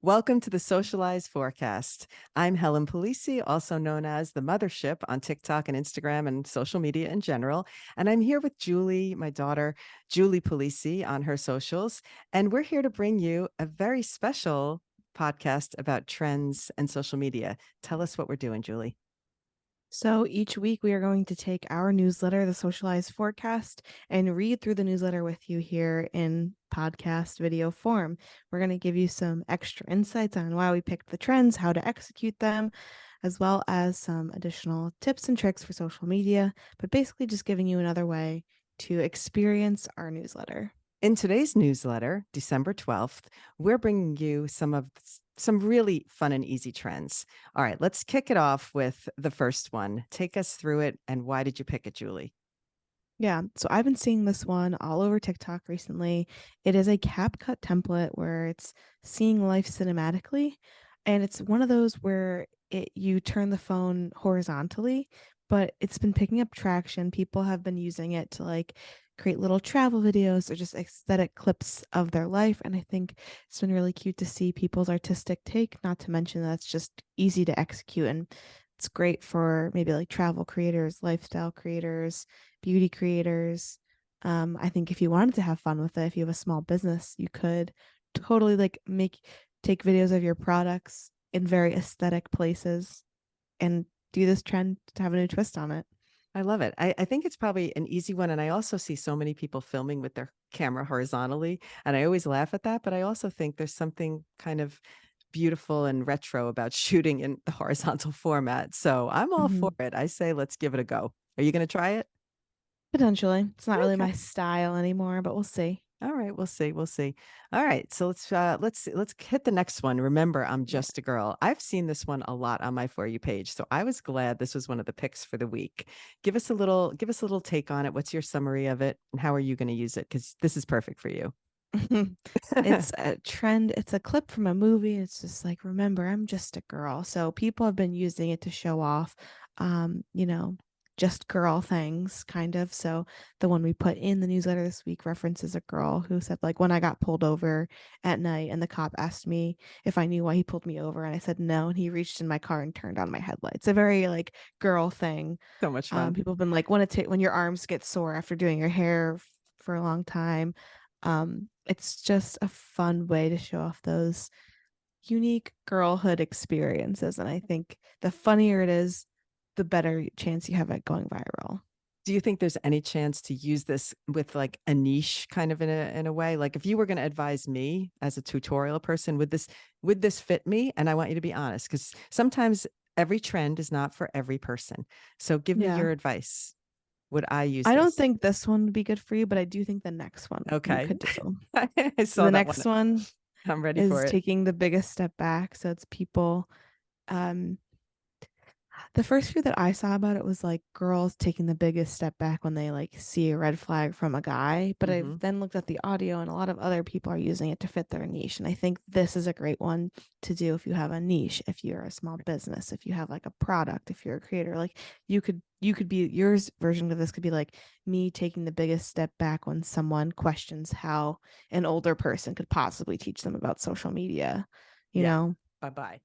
Welcome to the Socialize Forecast. I'm Helen Juli, also known as the Mothership on TikTok and Instagram and social media in general. And I'm here with Julie, my daughter, Julie Juli, on her socials. And we're here to bring you a very special podcast about trends and social media. Tell us what we're doing, Julie. So each week we are going to take our newsletter, the Socialize Forecast, and read through the newsletter with you here in podcast video form. We're going to give you some extra insights on why we picked the trends, how to execute them, as well as some additional tips and tricks for social media, but basically just giving you another way to experience our newsletter. In today's newsletter, December 12th, we're bringing you some really fun and easy trends. All right, let's kick it off with the first one. Take us through it, and why did you pick it, Julie? Yeah, so I've been seeing this one all over TikTok recently. It is a CapCut template where it's seeing life cinematically, and it's one of those where you turn the phone horizontally, but it's been picking up traction. People have been using it to like create little travel videos or just aesthetic clips of their life, and I think it's been really cute to see people's artistic take, not to mention that it's just easy to execute, and it's great for maybe like travel creators, lifestyle creators, beauty creators. I think if you wanted to have fun with it, if you have a small business, you could totally like take videos of your products in very aesthetic places and do this trend to have a new twist on it. I love it. I think it's probably an easy one. And I also see so many people filming with their camera horizontally. And I always laugh at that. But I also think there's something kind of beautiful and retro about shooting in the horizontal format. So I'm all for Mm-hmm. it. I say, let's give it a go. Are you going to try it? Potentially. It's not really Okay. my style anymore, but we'll see. All right, we'll see. We'll see. All right, so let's hit the next one. Remember, I'm Yeah. just a girl. I've seen this one a lot on my For You page, so I was glad this was one of the picks for the week. Give us a little take on it. What's your summary of it, and how are you going to use it? Because this is perfect for you. It's a trend. It's a clip from a movie. It's just like, remember, I'm just a girl. So people have been using it to show off, um, you know, just girl things, kind of. So the one we put in the newsletter this week references a girl who said, like, when I got pulled over at night and the cop asked me if I knew why he pulled me over, and I said no, and he reached in my car and turned on my headlights. A very like girl thing. So much fun. People have been like, when your arms get sore after doing your hair for a long time. It's just a fun way to show off those unique girlhood experiences. And I think the funnier it is, the better chance you have at going viral. Do you think there's any chance to use this with like a niche kind of in a way? Like if you were going to advise me as a tutorial person, would this fit me? And I want you to be honest, because sometimes every trend is not for every person. So give me Yeah. your advice. Would I use I don't this? think this one would be good for you, but I do think the next one you Okay. could do. I So saw the that one. next one I'm ready is for it. taking the biggest step back. So it's people um the first few that I saw about it was like girls taking the biggest step back when they like see a red flag from a guy. But I've Hmm. then looked at the audio and a lot of other people are using it to fit their niche. And I think this is a great one to do if you have a niche, if you're a small business, if you have like a product, if you're a creator, like you could be yours version of this could be like me taking the biggest step back when someone questions how an older person could possibly teach them about social media, you Yeah. know? Bye bye.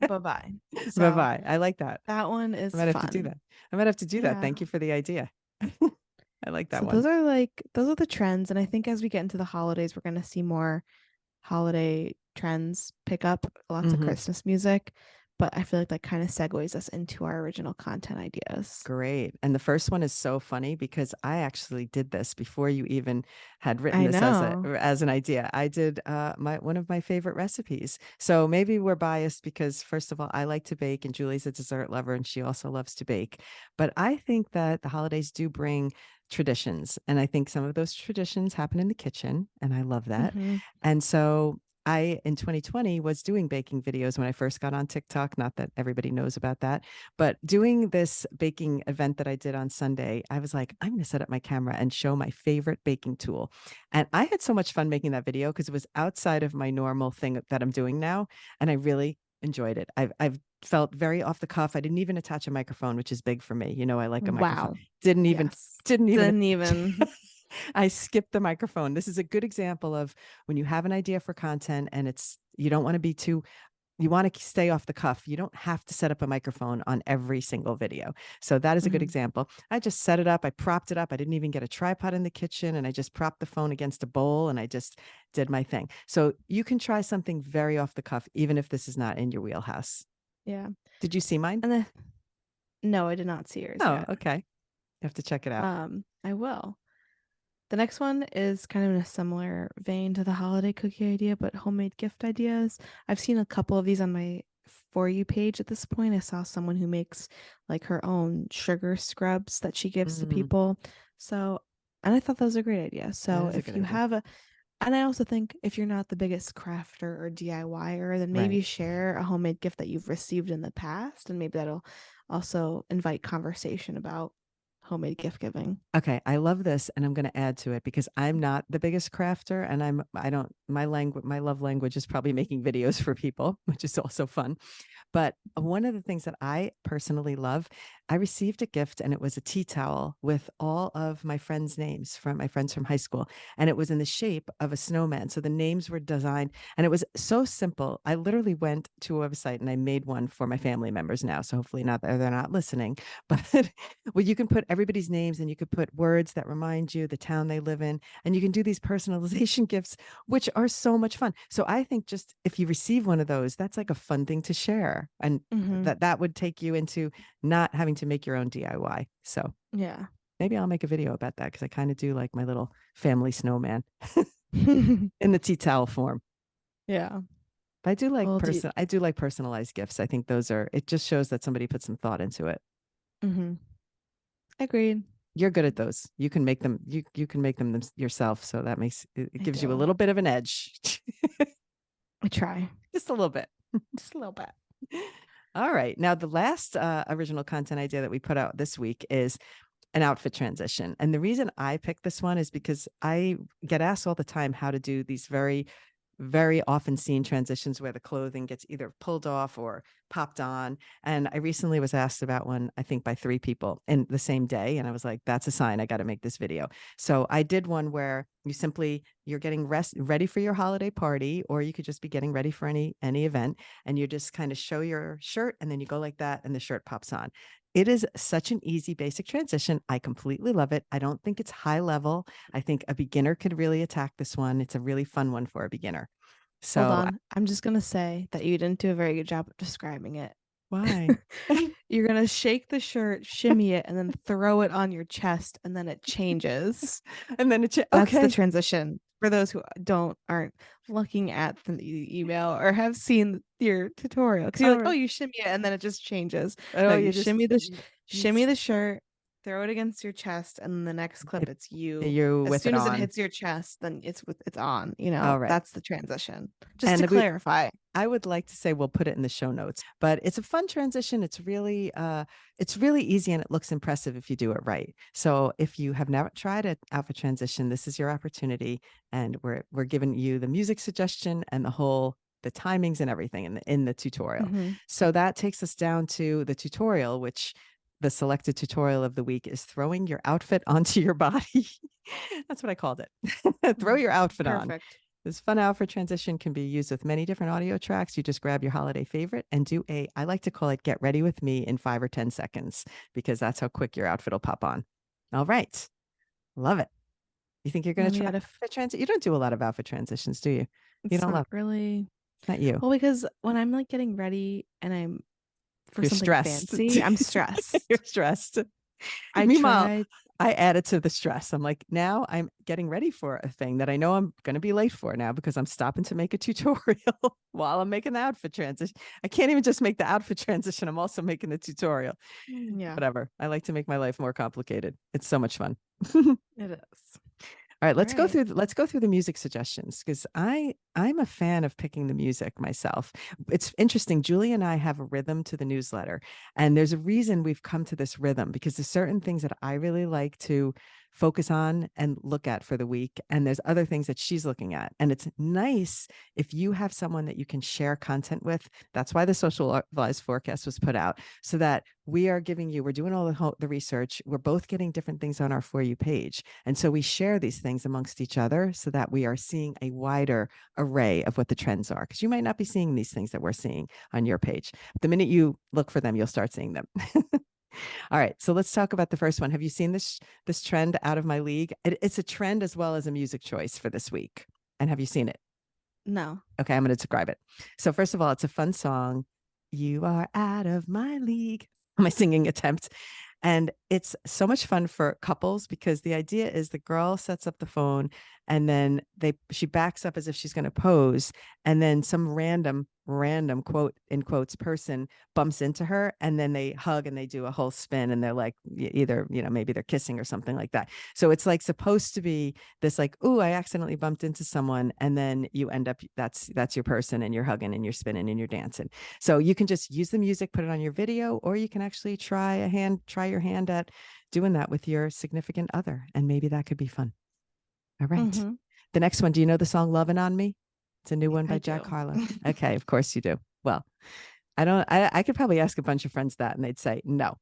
Bye bye. Bye So bye. I like that. that one I is might have to do fun. that. I might have to do that. Yeah. Thank you for the idea. I like that So one. those are the trends, and I think as we get into the holidays, we're going to see more holiday trends pick up, lots of Hmm. Christmas music, but I feel like that kind of segues us into our original content ideas. Great. And the first one is so funny because I actually did this before you even had written I this know. as an idea. I did my one of my favorite recipes. So maybe we're biased because first of all, I like to bake and Julie's a dessert lover and she also loves to bake. But I think that the holidays do bring traditions. And I think some of those traditions happen in the kitchen. And I love that. Hmm. And so I, in 2020, was doing baking videos when I first got on TikTok. Not that everybody knows about that, but doing this baking event that I did on Sunday, I was like, I'm going to set up my camera and show my favorite baking tool. And I had so much fun making that video because it was outside of my normal thing that I'm doing now. And I really enjoyed it. I've felt very off the cuff. I didn't even attach a microphone, which is big for me. You know, I like a microphone. Wow. Didn't even, Yes. didn't even Didn't even. I skipped the microphone. This is a good example of when you have an idea for content and you don't want to be too, you want to stay off the cuff. You don't have to set up a microphone on every single video. So that is a good Mhm. example. I just set it up. I propped it up. I didn't even get a tripod in the kitchen, and I just propped the phone against a bowl and I just did my thing. So you can try something very off the cuff, even if this is not in your wheelhouse. Yeah. Did you see mine? And then no, I did not see yours Oh, yet. okay. You have to check it out. I will. The next one is kind of in a similar vein to the holiday cookie idea, but homemade gift ideas. I've seen a couple of these on my For You page at this point. I saw someone who makes like her own sugar scrubs that she gives to Mm, people. So, and I thought that was a great idea. that So, is a if good you idea. have a, and I also think if you're not the biggest crafter or DIYer, then Right. maybe share a homemade gift that you've received in the past, and maybe that'll also invite conversation about homemade gift giving. Okay, I love this, and I'm going to add to it because I'm not the biggest crafter, and I don't my love language is probably making videos for people, which is also fun. But one of the things that I personally love, I received a gift and it was a tea towel with all of my friends' names from my friends from high school. And it was in the shape of a snowman. So the names were designed and it was so simple. I literally went to a website and I made one for my family members now. So hopefully not they're not listening. But well, you can put everybody's names and you could put words that remind you the town they live in. And you can do these personalization gifts which are so much fun. So I think just if you receive one of those, that's like a fun thing to share. And Mm-hmm. that would take you into not having to make your own DIY. So Yeah. maybe I'll make a video about that because I kind of do like my little family snowman in the tea towel form. Yeah. But Well, do you, I do like personalized gifts. I think those are it just shows that somebody put some thought into it. mm-hmm. Agreed. You're good at those. You can make them you can make them yourself. So that makes it I gives you a do. little bit of an edge. I try. Just a little bit. Just a little bit. All right. Now, the last original content idea that we put out this week is an outfit transition. And the reason I picked this one is because I get asked all the time how to do these very often seen transitions where the clothing gets either pulled off or popped on. And I recently was asked about one, I think by 3 people in the same day. And I was like, that's a sign I got to make this video. So I did one where you're getting ready for your holiday party, or you could just be getting ready for any event. And you just kind of show your shirt and then you go like that and the shirt pops on. It is such an easy, basic transition. I completely love it. I don't think it's high level. I think a beginner could really attack this one. It's a really fun one for a beginner. Hold So on. I'm just gonna say that you didn't do a very good job of describing it. why? You're gonna shake the shirt, shimmy it, and then throw it on your chest, and then it changes. And then it's That's the okay. transition. For those who aren't looking at the email or have seen your tutorial, because you're All like, oh, right. you shimmy it, and then it just changes. No, Oh, you you just shimmy the shirt, throw it against your chest, and then the next clip, it, it's you. you As with it soon as it on. hits your chest, then it's on. All right. That's the transition. Just to And clarify. I would like to say we'll put it in the show notes, but it's a fun transition. It's really easy and it looks impressive if you do it right. So if you have never tried an outfit transition, this is your opportunity. And we're giving you the music suggestion and the timings and everything in the tutorial. Mm-hmm. So that takes us down to the tutorial, which the selected tutorial of the week is throwing your outfit onto your body. That's what I called it. Throw your outfit on. Perfect. This fun outfit transition can be used with many different audio tracks. You just grab your holiday favorite and I like to call it get ready with me in 5 or 10 seconds because that's how quick your outfit will pop on. All right. Love it. You think you're going Then to we try got to. outfit transit? You don't do a lot of outfit transitions, do you? You It's don't not love, really it's not you. well because when I'm like getting ready and I'm for You're something stressed. fancy, I'm You're stressed. stressed. I Meanwhile, tried. I added to the stress. I'm like, now I'm getting ready for a thing that I know I'm going to be late for now because I'm stopping to make a tutorial while I'm making the outfit transition. I can't even just make the outfit transition. I'm also making the tutorial. Yeah, Whatever. I like to make my life more complicated. It's so much fun. it is. All right, All right. let's go through the music suggestions because I'm a fan of picking the music myself. It's interesting. Julie and I have a rhythm to the newsletter, and there's a reason we've come to this rhythm because there's certain things that I really like to focus on and look at for the week. And there's other things that she's looking at. And it's nice if you have someone that you can share content with. That's why the Socialize Forecast was put out, so that we're doing all the research. We're both getting different things on our For You page. And so we share these things amongst each other so that we are seeing a wider array of what the trends are. Because you might not be seeing these things that we're seeing on your page. The minute you look for them, you'll start seeing them. All right, so let's talk about the first one. Have you seen this trend, Out of My League? It's a trend as well as a music choice for this week. And have you seen it? No. Okay, I'm going to describe it. So first of all, it's a fun song. You are out of my league. My singing attempt. And it's so much fun for couples because the idea is the girl sets up the phone and then she backs up as if she's going to pose, and then some random quote in quotes person bumps into her, and then they hug and they do a whole spin, and they're like either, maybe they're kissing or something like that. So it's like supposed to be this like, ooh, I accidentally bumped into someone, and then you end up that's your person, and you're hugging and you're spinning and you're dancing. So you can just use the music, put it on your video, or you can actually try your hand at doing that with your significant other, and maybe that could be fun. All right. Mm-hmm. The next one, do you know the song Lovin' on Me? It's a new one by I Jack do. Harlow. Okay, of course you do. Well, I could probably ask a bunch of friends that and they'd say no.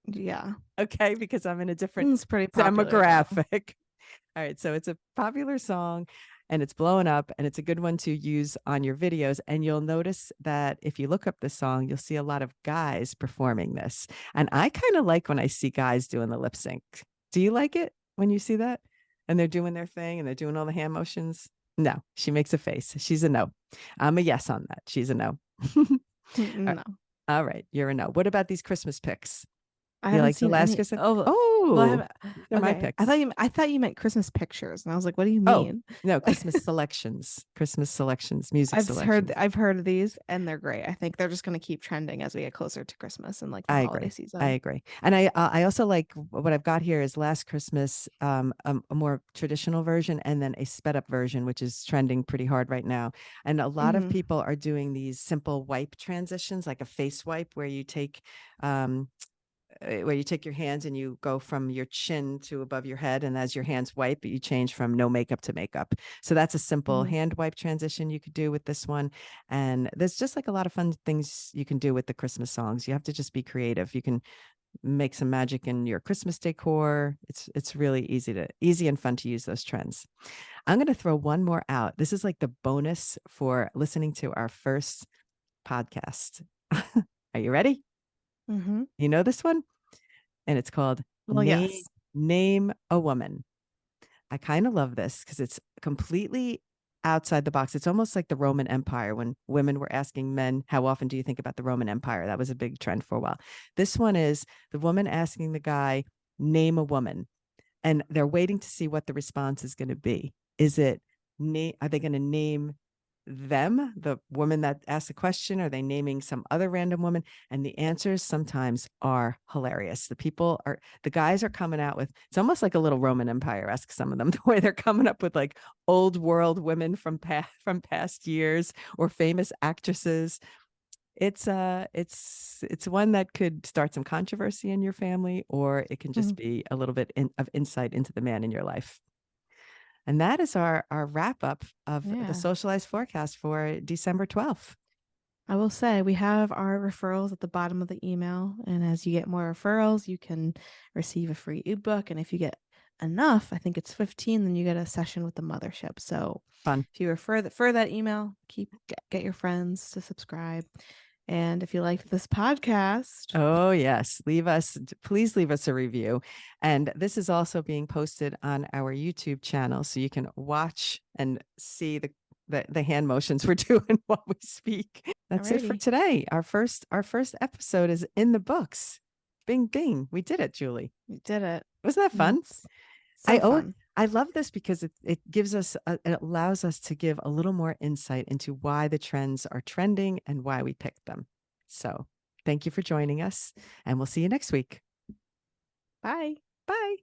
Yeah. Okay, because I'm in a different It's pretty popular though. demographic. All right, so it's a popular song and it's blowing up, and it's a good one to use on your videos. And you'll notice that if you look up this song, you'll see a lot of guys performing this. And I kind of like when I see guys doing the lip sync. Do you like it when you see that? And they're doing their thing and they're doing all the hand motions? No, she makes a face. She's a no. I'm a yes on that. She's a no. No. All right, you're a no. What about these Christmas pics? I You haven't like the seen last any. Christmas? Oh, well, I Oh, haven't. they're my Okay, picks. I thought you meant Christmas pictures, and I was like, what do you Oh, mean? no, Christmas selections, music selections. I've heard of these, and they're great. I think they're just going to keep trending as we get closer to Christmas and like the I holiday agree. I season. agree. And I also like what I've got here is Last Christmas, a more traditional version, and then a sped up version, which is trending pretty hard right now. And a lot of Mm-hmm. people are doing these simple wipe transitions, like a face wipe where you take your hands and you go from your chin to above your head, and as your hands wipe, you change from no makeup to makeup. So that's a simple Mm-hmm. hand wipe transition you could do with this one. And there's just like a lot of fun things you can do with the Christmas songs. You have to just be creative. You can make some magic in your Christmas decor. It's really easy and fun to use those trends. I'm going to throw one more out. This is like the bonus for listening to our first podcast. Are you ready? Mm-hmm. You know this one? And it's called Well, yes. Name a Woman. I kind of love this because it's completely outside the box. It's almost like the Roman Empire when women were asking men, how often do you think about the Roman Empire? That was a big trend for a while. This one is the woman asking the guy, name a woman. And they're waiting to see what the response is going to be. Are they going to name them, the woman that asked the question? Are they naming some other random woman? And the answers sometimes are hilarious. The guys are coming out with, it's almost like a little Roman Empire-esque, some of them, the way they're coming up with like old world women from past years or famous actresses. It's one that could start some controversy in your family, or it can just Mhm. be a little bit of insight into the man in your life. And that is our wrap up of the Yeah. Socialized Forecast for December 12th. I will say we have our referrals at the bottom of the email. And as you get more referrals, you can receive a free ebook. And if you get enough, I think it's 15, then you get a session with the mothership. So Fun. if you refer that email, get your friends to subscribe. And if you liked this podcast, Oh, yes. Please leave us a review. And this is also being posted on our YouTube channel, so you can watch and see the hand motions we're doing while we speak. That's it for alrighty, today. Our first episode is in the books. Bing, bing. We did it, Julie. we did it. Wasn't that fun? That's so Oh, fun. I love this because it gives us, it allows us to give a little more insight into why the trends are trending and why we picked them. So thank you for joining us, and we'll see you next week. Bye. Bye.